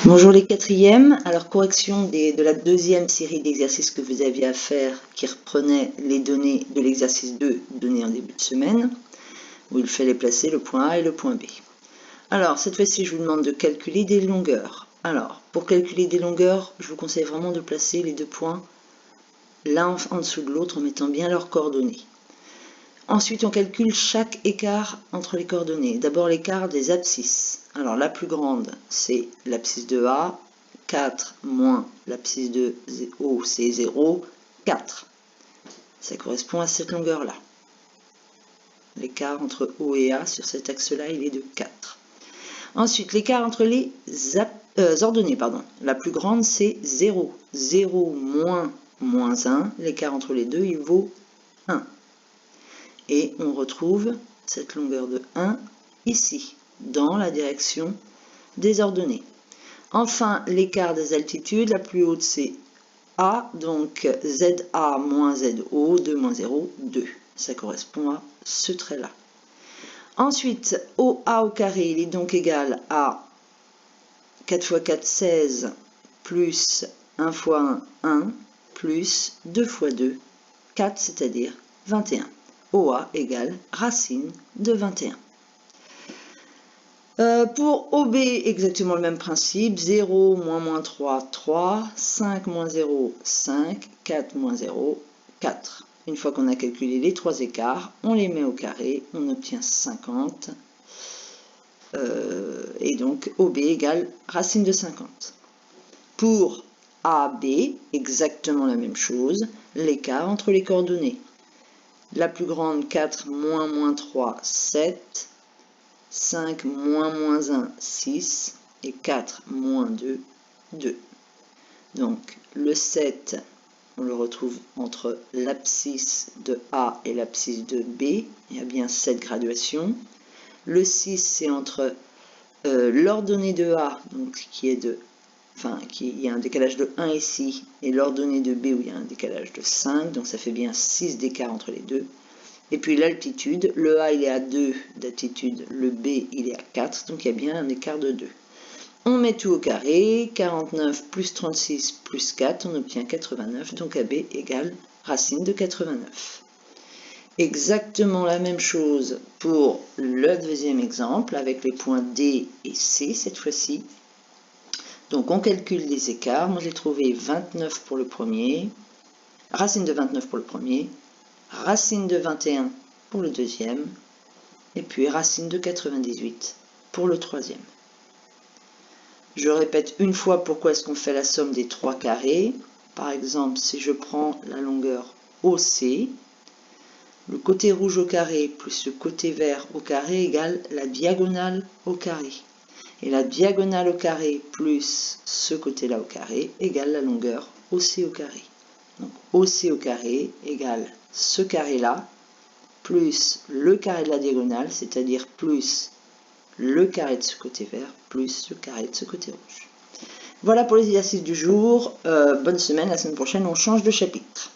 Bonjour les quatrièmes, alors correction de la deuxième série d'exercices que vous aviez à faire qui reprenait les données de l'exercice 2 donné en début de semaine, où il fallait placer le point A et le point B. Alors cette fois-ci je vous demande de calculer des longueurs. Alors pour calculer des longueurs, je vous conseille vraiment de placer les deux points l'un en dessous de l'autre en mettant bien leurs coordonnées. Ensuite, on calcule chaque écart entre les coordonnées. D'abord, l'écart des abscisses. Alors, la plus grande, c'est l'abscisse de A, 4 moins l'abscisse de O, c'est 0, 4. Ça correspond à cette longueur-là. L'écart entre O et A sur cet axe-là, il est de 4. Ensuite, l'écart entre les ordonnées. La plus grande, c'est 0. 0 moins 1. L'écart entre les deux, il vaut 1. Et on retrouve cette longueur de 1 ici, dans la direction des ordonnées. Enfin, l'écart des altitudes, la plus haute c'est A, donc ZA moins ZO, 2 moins 0, 2. Ça correspond à ce trait-là. Ensuite, OA au carré, il est donc égal à 4 x 4, 16, plus 1 x 1, 1, plus 2 x 2, 4, c'est-à-dire 21. OA égale racine de 21. Pour OB, exactement le même principe. 0 moins 3, 3. 5 moins 0, 5. 4 moins 0, 4. Une fois qu'on a calculé les trois écarts, on les met au carré, on obtient 50. Et donc OB égale racine de 50. Pour AB, exactement la même chose, l'écart entre les coordonnées. La plus grande, 4 moins 3, 7. 5 moins 1, 6. Et 4 moins 2, 2. Donc, le 7, on le retrouve entre l'abscisse de A et l'abscisse de B. Il y a bien 7 graduations. Le 6, c'est entre l'ordonnée de A, donc qui est de... il y a un décalage de 1 ici, et l'ordonnée de B où il y a un décalage de 5, donc ça fait bien 6 d'écart entre les deux. Et puis l'altitude, le A il est à 2 d'altitude, le B il est à 4, donc il y a bien un écart de 2. On met tout au carré, 49 plus 36 plus 4, on obtient 89, donc AB égale racine de 89. Exactement la même chose pour le deuxième exemple, avec les points D et C cette fois-ci. Donc on calcule les écarts, moi j'ai trouvé 29 pour le premier, racine de 29 pour le premier, racine de 21 pour le deuxième, et puis racine de 98 pour le troisième. Je répète une fois pourquoi est-ce qu'on fait la somme des trois carrés. Par exemple, si je prends la longueur OC, le côté rouge au carré plus le côté vert au carré égale la diagonale au carré. Et la diagonale au carré plus ce côté-là au carré égale la longueur OC au carré. Donc OC au carré égale ce carré-là, plus le carré de la diagonale, c'est-à-dire plus le carré de ce côté vert, plus le carré de ce côté rouge. Voilà pour les exercices du jour. Bonne semaine, la semaine prochaine on change de chapitre.